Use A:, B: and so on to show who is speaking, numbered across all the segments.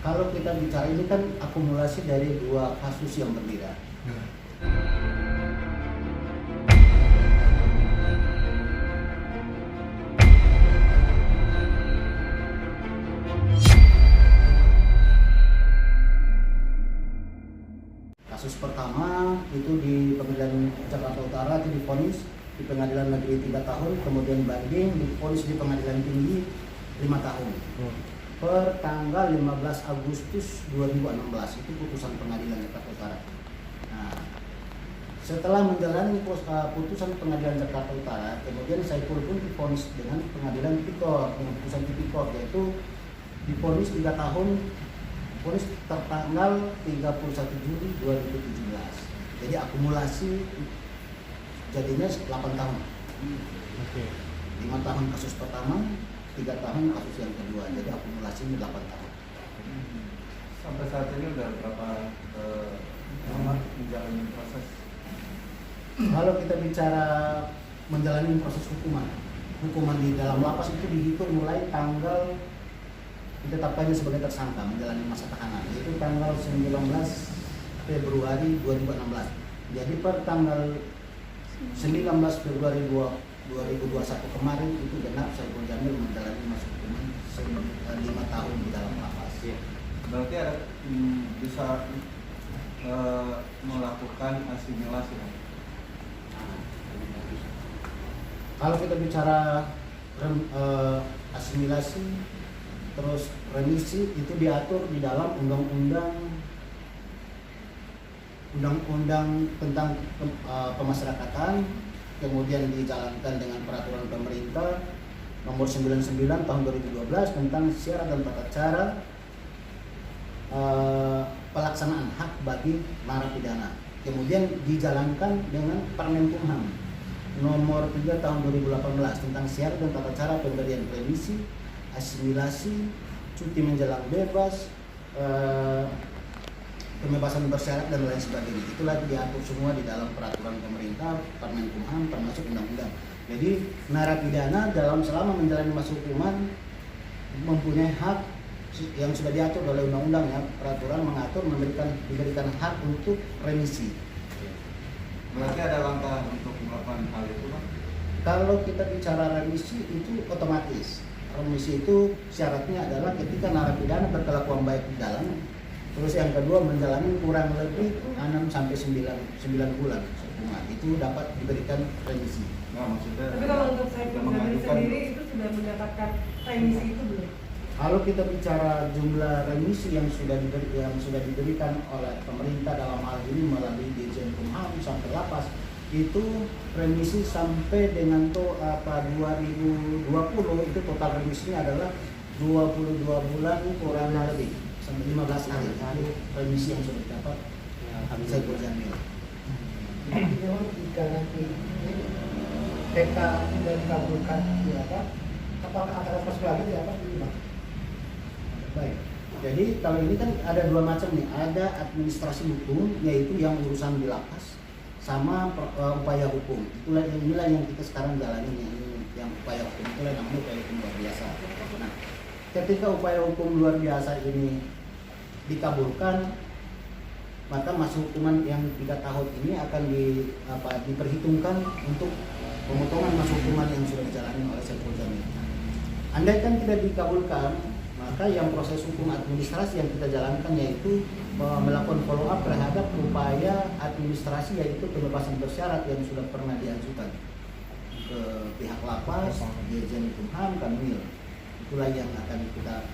A: Kalau kita bicara ini kan akumulasi dari dua kasus yang berbeda. Kasus pertama itu di Pengadilan Jakarta Utara itu divonis di Pengadilan Negeri 3 tahun, kemudian banding divonis di Pengadilan Tinggi 5 tahun. Per tanggal 15 Agustus 2016 itu putusan Pengadilan Jakarta Utara. Nah, setelah menjalani putusan Pengadilan Jakarta Utara, kemudian Saiful pun divonis dengan Pengadilan Tipikor, dengan putusan Tipikor, yaitu divonis 3 tahun, vonis tertanggal 31 Juli 2017. Jadi akumulasi jadinya 8 tahun. 5 tahun kasus pertama, 3 tahun kasus yang kedua, jadi akumulasinya 8 tahun.
B: Sampai saat ini udah berapa lama menjalani proses?
A: Kalau kita bicara menjalani proses hukuman di dalam lapas itu dihitung mulai tanggal ditetapkannya sebagai tersangka menjalani masa tahanan, yaitu tanggal 19 Februari 2016. Jadi per tanggal 19 Februari 2021 kemarin itu genap Saiful Jamil menjalani masa hukuman 5 tahun di dalam lapas.
B: Berarti ada bisa melakukan asimilasi kan?
A: Kalau kita bicara asimilasi terus remisi itu diatur di dalam undang-undang tentang pemasyarakatan, kemudian dijalankan dengan peraturan pemerintah nomor 99 tahun 2012 tentang syarat dan tata cara pelaksanaan hak bagi narapidana. Kemudian dijalankan dengan Permen Kumham nomor 3 tahun 2018 tentang syarat dan tata cara pemberian remisi, asimilasi, cuti menjelang bebas, pembebasan bersyarat dan lain sebagainya. Itulah diatur semua di dalam peraturan pemerintah, Permen Kumham, termasuk undang-undang. Jadi narapidana selama menjalani masa hukuman mempunyai hak yang sudah diatur oleh undang-undang, ya. Peraturan mengatur diberikan hak untuk remisi.
B: Berarti ada langkah untuk melakukan hal itu, Pak?
A: Kalau kita bicara remisi itu otomatis. Remisi itu syaratnya adalah ketika narapidana berkelakuan baik di dalam. Terus yang kedua menjalani kurang lebih 6 sampai 9 bulan hukuman, itu dapat diberikan remisi.
B: Nah, maksudnya.
C: Tapi kalau untuk Saiful Jamil sendiri itu sudah mendapatkan remisi itu belum?
A: Kalau kita bicara jumlah remisi yang sudah diberikan oleh pemerintah dalam hal ini melalui Dirjen Kumham sampai lapas, itu remisi sampai dengan 2020 itu total remisinya adalah 22 bulan kurang lebih sampai 15 hari remisi yang sudah didapat Saiful Jamil.
D: Jika nanti PK sudah dikabulkan, apakah akan lepas lagi
A: Baik, jadi kalau ini kan ada dua macam nih, ada administrasi hukum yaitu yang urusan di lapas, sama upaya hukum. Inilah yang kita sekarang jalani, yang upaya hukum, itulah yang namanya upaya hukum luar biasa. Nah, ketika upaya hukum luar biasa ini dikabulkan, maka masa hukuman yang 3 tahun ini akan diperhitungkan untuk pemotongan masa hukuman yang sudah dijalani oleh Saiful Jamil. Andai kan tidak dikabulkan, maka yang proses hukum administrasi yang kita jalankan yaitu melakukan follow up terhadap upaya administrasi, yaitu pembebasan bersyarat yang sudah pernah diajukan ke pihak lapas, Dirjen Kumham, Kanwil. Itulah yang akan kita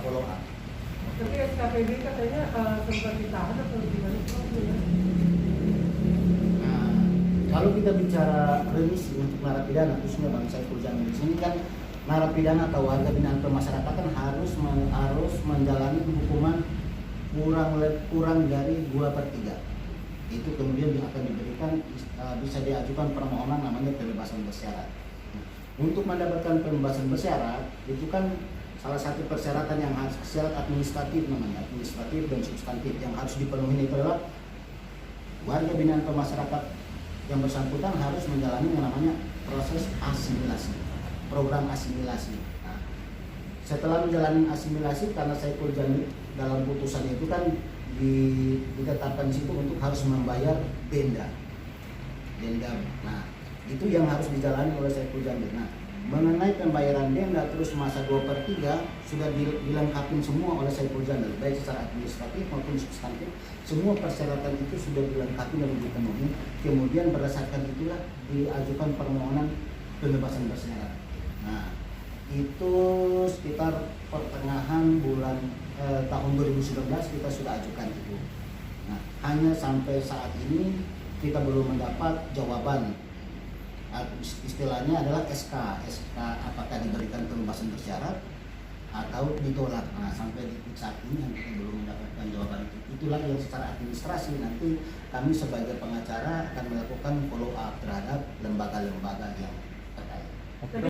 A: follow up.
C: Tapi SKPD katanya sempat ditahan atau gimana?
A: Nah, kalau kita bicara remisi untuk narapidana, khususnya Bang Saiful Jamil, di sini kan narapidana atau warga binaan pemasyarakatan harus menjalani hukuman kurang dari 2/3. Itu kemudian akan diberikan, bisa diajukan permohonan namanya pembebasan bersyarat. Untuk mendapatkan pembebasan bersyarat itu kan salah satu persyaratan yang harus syarat administratif, namanya administratif dan substantif, yang harus dipenuhi itu adalah warga binaan pemasyarakatan yang bersangkutan harus menjalani yang namanya proses asimilasi, program asimilasi. Nah, Setelah menjalani asimilasi, karena Saiful Jamil dalam putusan itu kan ditetapkan di situ untuk harus membayar denda. Nah, itu yang harus dijalani oleh Saiful Jamil. Nah, mengenai pembayaran denda terus masa 2/3 sudah dilengkapi semua oleh Saiful Jamil, baik secara administratif maupun substantif. Semua persyaratan itu sudah dilengkapi dan dipenuhi. Kemudian berdasarkan itulah diajukan permohonan pembebasan bersyarat. Nah, itu sekitar pertengahan bulan tahun 2019 kita sudah ajukan itu. Nah, hanya sampai saat ini kita belum mendapat jawaban. Istilahnya adalah SK apakah diberikan pembebasan bersyarat atau ditolak. Nah, sampai di saat ini yang kita belum mendapatkan jawaban itu. Itulah yang secara administrasi nanti kami sebagai pengacara akan melakukan follow up terhadap lembaga-lembaga yang terkait.